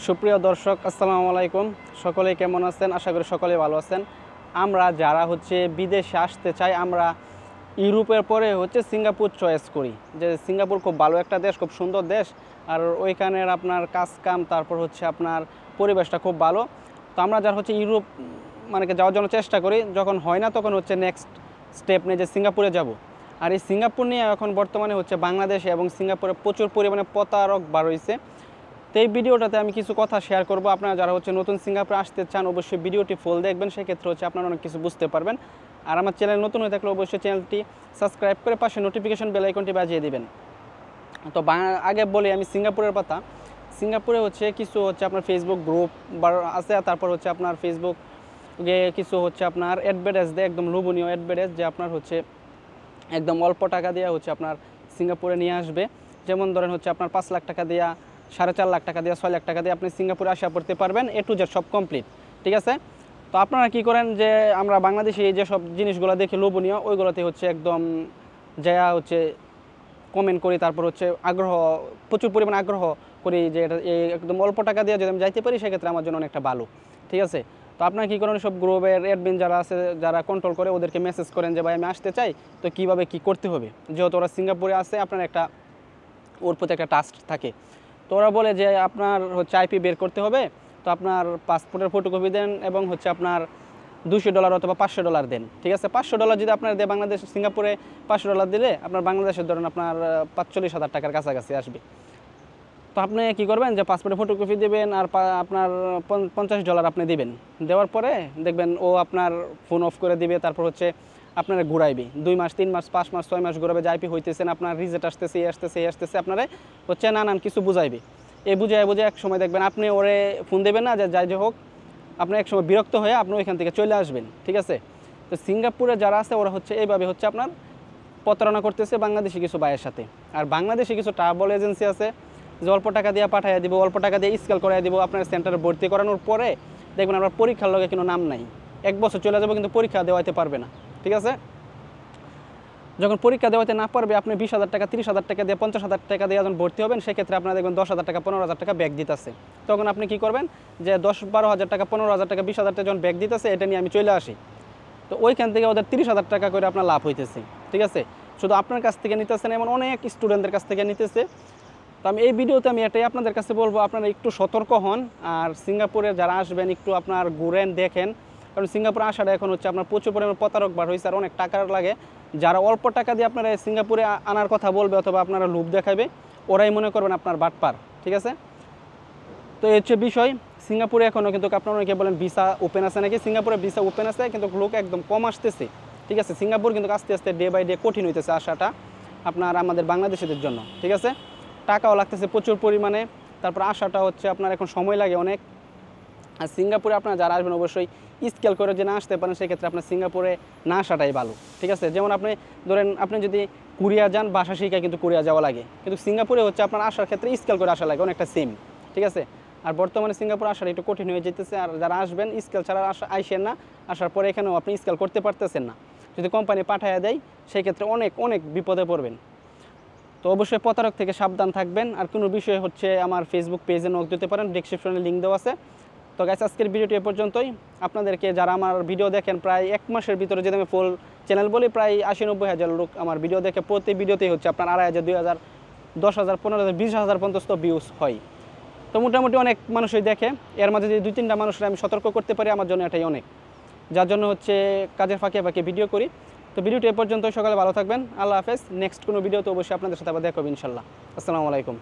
সুপ্রিয় দর্শক আসসালামু আলাইকুম। সকলে কেমন আছেন? আশা করি সকলে ভালো আছেন। আমরা যারা বিদেশে আসতে চাই, আমরা ইউরোপের পরে সিঙ্গাপুর চয়েস করি। যে সিঙ্গাপুর খুব ভালো একটা দেশ, খুব সুন্দর দেশ। আর ওইখানের আপনার কাজ কাম, তারপর আপনার পরিবেশটা খুব ভালো। তো আমরা যারা ইউরোপ মানে যাওয়ার জন্য চেষ্টা করি, যখন হয় না তখন নেক্সট স্টেপ নিয়ে যে সিঙ্গাপুরে যাব। আর এই সিঙ্গাপুর নিয়ে এখন বর্তমানে বাংলাদেশে এবং সিঙ্গাপুরে প্রচুর পরিমাণে প্রতারক বার হয়েছে। তো এই ভিডিওটাতে আমি কিছু কথা শেয়ার করব। আপনারা যারা নতুন সিঙ্গাপুরে আসতে চান, অবশ্যই ভিডিওটি ফুল দেখবেন, সেক্ষেত্রে আপনারা অনেক কিছু বুঝতে পারবেন। আর আমার চ্যানেল নতুন হয়ে থাকলে অবশ্যই চ্যানেলটি সাবস্ক্রাইব করে পাশে নোটিফিকেশন বেল আইকনটি বাজিয়ে দিবেন। তো আগে বলি আমি সিঙ্গাপুরের কথা। সিঙ্গাপুরে কিছু আপনার ফেসবুক গ্রুপ আছে, তারপর আপনার ফেসবুকে কিছু আপনার অ্যাডভার্টাইজ দেয়, একদম লোভনীয় অ্যাডভার্টাইজ, যে আপনার একদম অল্প টাকা দিয়ে আপনার সিঙ্গাপুরে নিয়ে আসবে। যেমন ধরেন আপনার 5 লাখ টাকা দেওয়া, 4.5 লাখ টাকা দিয়ে, 6 লাখ টাকা দিয়ে আপনি সিঙ্গাপুরে আসা পড়তে পারবেন, A to Z সব কমপ্লিট। ঠিক আছে? তো আপনারা কি করেন, যে আমরা বাংলাদেশে এই যে সব জিনিসগুলো দেখে লোভনীয়, ওইগুলোতে একদম যা কমেন্ট করি, তারপর আগ্রহ, প্রচুর পরিমাণে আগ্রহ করি যে এটা একদম অল্প টাকা দিয়ে যদি আমি যাইতে পারি, সেক্ষেত্রে আমার জন্য অনেকটা ভালো। ঠিক আছে? তো আপনারা কী করেন, সব গ্রুপের অ্যাডমিন যারা আছে, যারা কন্ট্রোল করে, ওদেরকে মেসেজ করেন যে ভাই আমি আসতে চাই, তো কীভাবে কী করতে হবে। যেহেতু ওরা সিঙ্গাপুরে আছে, আপনার ওর প্রতি একটা ট্রাস্ট থাকে। তো ওরা বলে যে আপনার আইপি বের করতে হবে, তো আপনার পাসপোর্টের ফটোকপি দেন এবং আপনার $200 অথবা $500 দেন। ঠিক আছে? $500 যদি আপনার দেয়, বাংলাদেশ সিঙ্গাপুরে $500 দিলে আপনার বাংলাদেশের ধরেন আপনার 45,000 টাকার কাছাকাছি আসবে। তো আপনি কী করবেন, যে পাসপোর্টের ফটোকপি দেবেন আর আপনার $50 আপনি দিবেন। দেওয়ার পরে দেখবেন ও আপনার ফোন অফ করে দিবে। তারপর আপনারা ঘুরাইবে 2 মাস, 3 মাস, 5 মাস, 6 মাস ঘুরাবে, যে আইপি হইতেছেন, আপনার রিজেক্ট আসতেছে, আসতেছে আপনারা নানান কিছু বুঝাইবে। এই বুঝে এক সময় দেখবেন আপনি ওরে ফোন দেবেন না, যে যাই যে হোক, আপনি এক সময় বিরক্ত হয়ে আপনি ওইখান থেকে চলে আসবেন। ঠিক আছে? তো সিঙ্গাপুরে যারা আছে ওরা এইভাবে আপনার প্রতারণা করতেছে বাংলাদেশি কিছু ভাইয়ের সাথে। আর বাংলাদেশি কিছু ট্রাভেল এজেন্সি আছে, যে অল্প টাকা দিয়ে পাঠিয়ে দিব, অল্প টাকা দিয়ে স্কেল করাই দিব। আপনার সেন্টারে ভর্তি করানোর পরে দেখবেন আপনার পরীক্ষার লগে কোনো নাম নাই, 1 বছর চলে যাবে, কিন্তু পরীক্ষা দেওয়াতে পারবে না। ঠিক আছে? যখন পরীক্ষা দেওয়াতে না পারবে, আপনি 20,000 টাকা, 30,000 টাকা দিয়ে, 50,000 টাকা দিয়ে যখন ভর্তি হবেন, সেক্ষেত্রে আপনার দেখবেন 10,000 টাকা, 15,000 টাকা ব্যাক দিতেছে। তখন আপনি কি করবেন, যে 10-12,000 টাকা, 15,000 টাকা, 20,000 টাকা যখন ব্যাক দিতেছে, এটা নিয়ে আমি চলে আসি। তো ওইখান থেকে ওদের 30,000 টাকা করে আপনার লাভ হইতেছে। ঠিক আছে? শুধু আপনার কাছ থেকে নিতেছেন, এমন অনেক স্টুডেন্টদের কাছ থেকে নিতেছে। তো আমি এই ভিডিওতে আমি এটাই আপনাদের কাছে বলবো, আপনারা একটু সতর্ক হন। আর সিঙ্গাপুরে যারা আসবেন, একটু আপনার ঘুরেন, দেখেন। কারণ সিঙ্গাপুরে আসাটা এখন আপনার প্রচুর পরিমাণে প্রতারক বার হয়েছে, আর অনেক টাকার লাগে। যারা অল্প টাকা দিয়ে আপনারা সিঙ্গাপুরে আনার কথা বলবে অথবা আপনারা লোভ দেখাবে, ওরাই মনে করবেন আপনার বাটপার। ঠিক আছে? তো এই বিষয়। সিঙ্গাপুরে এখনও কিন্তু আপনারা অনেকে বলেন ভিসা ওপেন আছে নাকি। সিঙ্গাপুরে ভিসা ওপেন আছে, কিন্তু লোক একদম কম আসতেছে। ঠিক আছে? সিঙ্গাপুর কিন্তু আস্তে আস্তে ডে বাই ডে কঠিন হইতেছে আসাটা আপনার আমাদের বাংলাদেশিদের জন্য। ঠিক আছে? টাকাও লাগতেছে প্রচুর পরিমাণে, তারপর আসাটা আপনার এখন সময় লাগে অনেক। আর সিঙ্গাপুরে আপনারা যারা আসবেন, অবশ্যই স্কেল করে যে না আসতে পারেন, সেক্ষেত্রে আপনার সিঙ্গাপুরে না আসাটাই ভালো। ঠিক আছে? যেমন আপনি ধরেন, আপনি যদি কোরিয়া যান, ভাষা শিখায় কিন্তু কোরিয়া যাওয়া লাগে, কিন্তু সিঙ্গাপুরে আপনার আসার ক্ষেত্রে স্কেল করে আসা লাগে, অনেকটা সেম। ঠিক আছে? আর বর্তমানে সিঙ্গাপুরে আসার একটু কঠিন হয়ে যেতেছে। আর যারা আসবেন, স্কেল ছাড়া আইসেন না। আসার পরে এখানেও আপনি স্কেল করতে পারতেছেন না, যদি কোম্পানি পাঠাইয়া দেয়, সেক্ষেত্রে অনেক অনেক বিপদে পড়বেন। তো অবশ্যই প্রতারক থেকে সাবধান থাকবেন। আর কোনো বিষয় আমার ফেসবুক পেজে নক দিতে পারেন, ডিসক্রিপশনে লিঙ্ক দেওয়া আছে। তো গাইস, আজকের ভিডিওটি এ পর্যন্তই। আপনাদেরকে যারা আমার ভিডিও দেখেন, প্রায় 1 মাসের ভিতরে যদি আমি ফুল চ্যানেল বলি, প্রায় 80-90 হাজার লোক আমার ভিডিও দেখে। প্রতি ভিডিওতেই আপনার 2,500, 2,000, 10,000, 15,000, 20,000 পর্যন্ত ভিউজ হয়। তো মোটামুটি অনেক মানুষই দেখে। এর মাঝে যদি 2-3টা মানুষের আমি সতর্ক করতে পারি, আমার জন্য এটাই অনেক। যার জন্য কাজের ফাঁকে ফাঁকে ভিডিও করি। তো ভিডিওটি এ পর্যন্ত। সকালে ভালো থাকবেন। আল্লাহ হাফেজ। নেক্সট কোনো ভিডিওতে অবশ্যই আপনাদের সাথে আবার দেখা হবে ইনশাল্লাহ। আসসালামু আলাইকুম।